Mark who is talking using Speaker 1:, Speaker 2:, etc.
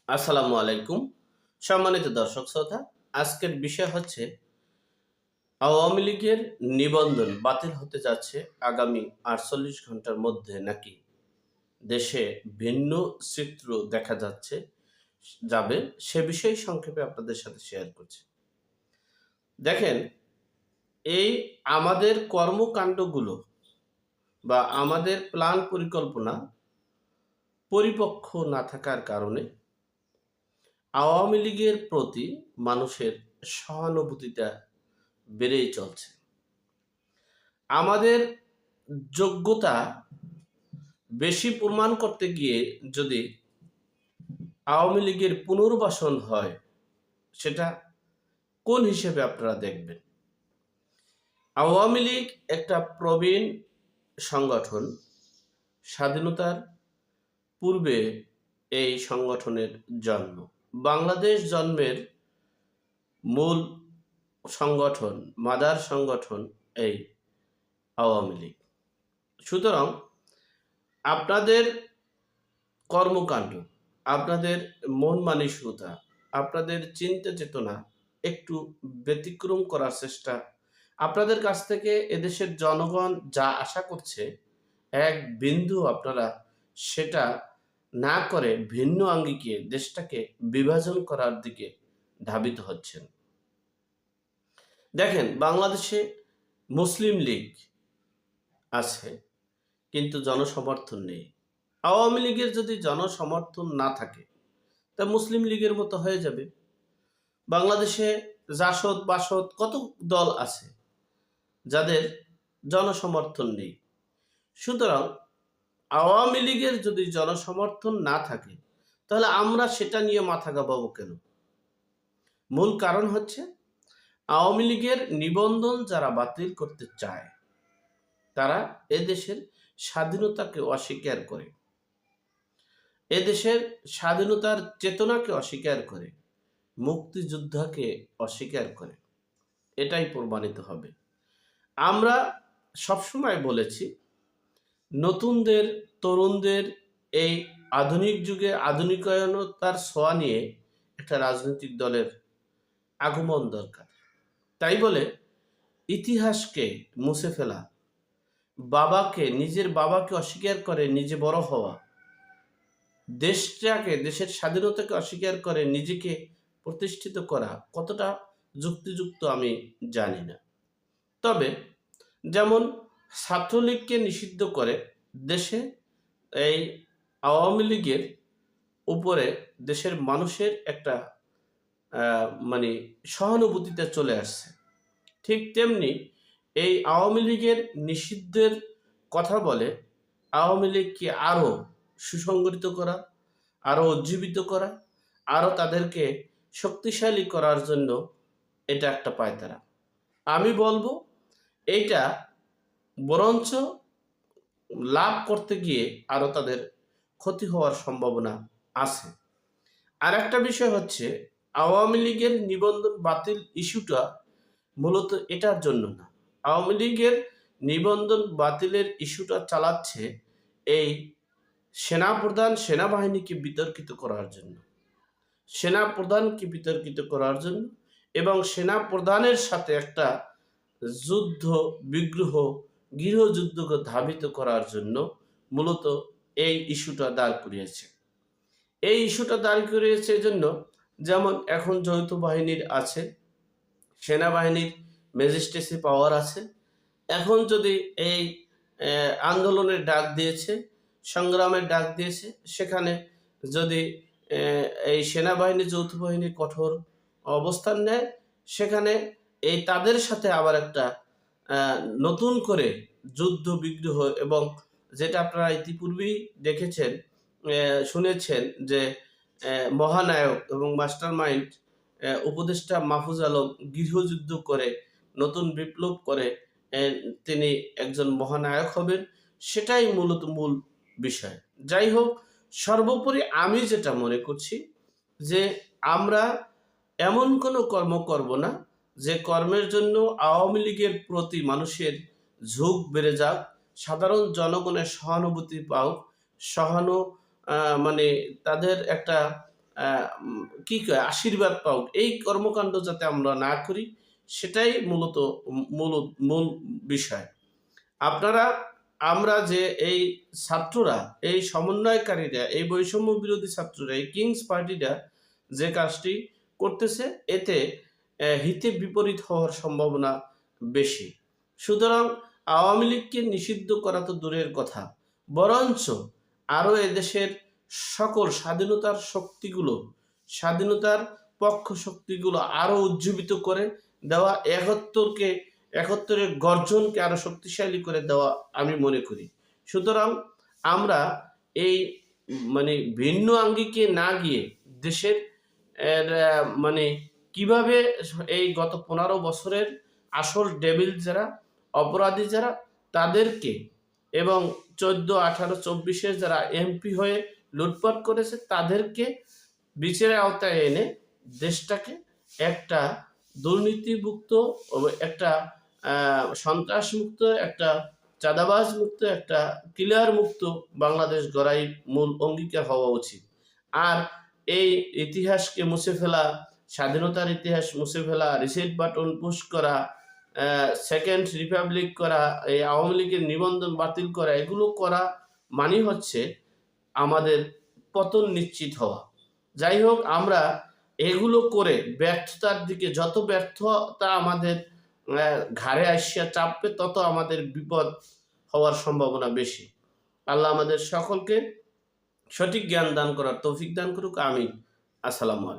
Speaker 1: আসসালামু আলাইকুম। সম্মানিত দর্শক শ্রোতা, আজকের বিষয় হচ্ছে আওয়ামী লীগের নিবন্ধন বাতিল হতে যাচ্ছে আগামী ৪৮ ঘন্টার মধ্যে নাকি দেশে ভিন্ন চিত্র দেখা যাবে সে বিষয়ে সংক্ষেপে আপনাদের সাথে শেয়ার করছি। দেখেন, এই আমাদের কর্মকাণ্ডগুলো বা আমাদের প্ল্যান পরিকল্পনা পরিপক্ক না থাকার কারণে আওয়ামী লীগের প্রতি মানুষের সহানুভূতিটা বেড়েই চলছে। আমাদের যোগ্যতা বেশি প্রমাণ করতে গিয়ে যদি আওয়ামী লীগের পুনর্বাসন হয়, সেটা কোন হিসেবে আপনারা দেখবেন? আওয়ামী লীগ একটা প্রবীণ সংগঠন। স্বাধীনতার পূর্বে এই সংগঠনের জন্ম। বাংলাদেশ জন্মের মূল সংগঠন, মাদার সংগঠন এই আওয়ামী লীগ। সুতরাং আপনাদের কর্মকাণ্ড, আপনাদের মন মানসিকতা, আপনাদের চিন্তা চেতনা একটু ব্যতিক্রম করার চেষ্টা, আপনাদের কাছ থেকে এদেশের জনগণ যা আশা করছে এক বিন্দু আপনারা সেটা না করে ভিন্ন আঙ্গিকে দেশটাকে বিভাজন করার দিকে ধাবিত হচ্ছেন। দেখেন, বাংলাদেশে মুসলিম লীগ আছে কিন্তু জনসমর্থন নেই। আওয়ামী লীগের যদি জনসমর্থন না থাকে তা মুসলিম লীগের মতো হয়ে যাবে। বাংলাদেশে জাসদ বাসদ কত দল আছে যাদের জনসমর্থন নেই। সুতরাং আওয়ামী লীগের যদি জনসমর্থন না থাকে তাহলে আমরা সেটা নিয়ে মাথা ঘামাবো কেন? মূল কারণ হচ্ছে আওয়ামী লীগের নিবন্ধন যারা বাতিল করতে চায় তারা এদেশের স্বাধীনতাকে অস্বীকার করে, এদেশের স্বাধীনতার চেতনাকে অস্বীকার করে, মুক্তিযোদ্ধাকে অস্বীকার করে। এটাই প্রমাণিত হবে। আমরা সবসময় বলেছি, নতুনদের, তরুণদের এই আধুনিক যুগে আধুনিকায়নতার ছোঁয়া নিয়ে একটা রাজনৈতিক দলের আগমন দরকার। তাই বলে ইতিহাসকে মুছে ফেলা, নিজের বাবাকে অস্বীকার করে নিজে বড় হওয়া, দেশের স্বাধীনতাকে অস্বীকার করে নিজেকে প্রতিষ্ঠিত করা কতটা যুক্তিযুক্ত আমি জানি না। তবে যেমন ছাত্রলীগকে নিষিদ্ধ করে দেশে এই আওয়ামী লীগের উপরে দেশের মানুষের একটা মানে সহানুভূতিতে চলে আসছে, ঠিক তেমনি এই আওয়ামী লীগের নিষিদ্ধের কথা বলে আওয়ামী লীগকে আরও সুসংগঠিত করা, আরও উজ্জীবিত করা, আরও তাদেরকে শক্তিশালী করার জন্য এটা একটা পায়তারা। আমি বলবো এইটা বরঞ্চ লাভ করতে গিয়ে আরও তাদের ক্ষতি হওয়ার সম্ভাবনা আছে। আর একটা বিষয় হচ্ছে, আওয়ামী লীগের নিবন্ধন বাতিল ইস্যুটা মূলত এটার জন্য না। আওয়ামী লীগের নিবন্ধন বাতিলের ইস্যুটা চালাচ্ছে এই সেনাপ্রধান, সেনাবাহিনীকে বিতর্কিত করার জন্য, সেনাপ্রধানকে বিতর্কিত করার জন্য এবং সেনাপ্রধানের সাথে একটা যুদ্ধ বিগ্রহ, গৃহযুদ্ধকে ধাবিত করার জন্য মূলত এই ইস্যুটা দাঁড় করিয়েছে। এই ইস্যুটা দাঁড় করিয়েছে জন্য, যেমন এখন যৌথ বাহিনীর আছে, সেনাবাহিনীর ম্যাজিস্ট্রেসি পাওয়ার আছে। এখন যদি এই আন্দোলনের ডাক দিয়েছে, সংগ্রামের ডাক দিয়েছে, সেখানে যদি এই সেনাবাহিনী যৌথ বাহিনী কঠোর অবস্থান নেয়, সেখানে এই তাদের সাথে আবার একটা নতুন করে যুদ্ধ বিগ্রহ, এবং যেটা আপনারা ইতিপূর্বেই দেখেছেন, শুনেছেন যে মহানায়ক এবং মাস্টার মাইন্ড উপদেষ্টা মাহফুজ আলম গৃহযুদ্ধ করে নতুন বিপ্লব করে তিনি একজন মহানায়ক হবেন, সেটাই মূলত মূল বিষয়। যাই হোক, সর্বোপরি আমি যেটা মনে করছি যে আমরা এমন কোনো কর্ম করব না যে কর্মের জন্য আওয়ামী লীগের প্রতি মানুষের ঝোঁক বেড়ে যাক, সাধারণ জনগণের সহানুভূতি পাওক, সহানু মানে তাদের একটা কি কয় আশীর্বাদ পাওক, এই কর্মকাণ্ড যাতে আমরা না করি, সেটাই মূলত মূল মূল বিষয়। আপনারা আমরা যে এই ছাত্ররা, এই সমন্বয়কারীরা, এই বৈষম্য বিরোধী ছাত্ররা, এই কিংস পার্টিরা যে কাজটি করতেছে, এতে হিতে বিপরীত হওয়ার সম্ভাবনা বেশি। সুতরাং আওয়ামী লীগকে নিষিদ্ধ করা তো দূরের কথা, বরঞ্চ আরও এদেশের সকল স্বাধীনতার শক্তিগুলো, স্বাধীনতার পক্ষ শক্তিগুলো আরও উজ্জীবিত করে দেওয়া, একাত্তরের গর্জনকে আরো শক্তিশালী করে দেওয়া আমি মনে করি। সুতরাং আমরা এই মানে ভিন্ন আঙ্গিকে না গিয়ে দেশের মানে কিভাবে এই গত 15 বছরের আসল ডেভিল যারা, অপরাধী যারা, তাদেরকে, এবং 14, 18, 24 যারা এমপি হয়ে লুটপাট করেছে তাদেরকে বিচারের আওতায় এনে দেশটাকে একটা দুর্নীতিমুক্ত, একটা সন্ত্রাস মুক্ত, একটা চাঁদাবাজ মুক্ত, একটা ক্লিয়ার মুক্ত বাংলাদেশ গড়াই মূল অঙ্গীকার হওয়া উচিত। আর এই ইতিহাসকে মুছে ফেলা, স্বাধীনতার ইতিহাস মুছে ফেলা, রিসেট বাটন পুশ করা, সেকেন্ড রিপাবলিক করা, এই আওয়ামী লীগের নিবন্ধন বাতিল করা, এগুলো করা মানে হচ্ছে আমাদের পতন নিশ্চিত হওয়া। যাই হোক, আমরা এগুলো করে ব্যর্থতার দিকে, যত ব্যর্থতা আমাদের ঘাড়ে আসিয়া চাপবে, তত আমাদের বিপদ হওয়ার সম্ভাবনা বেশি। আল্লাহ আমাদের সকলকে সঠিক জ্ঞান দান করার তৌফিক দান করুক। আমিন। আসসালামু আলাইকুম।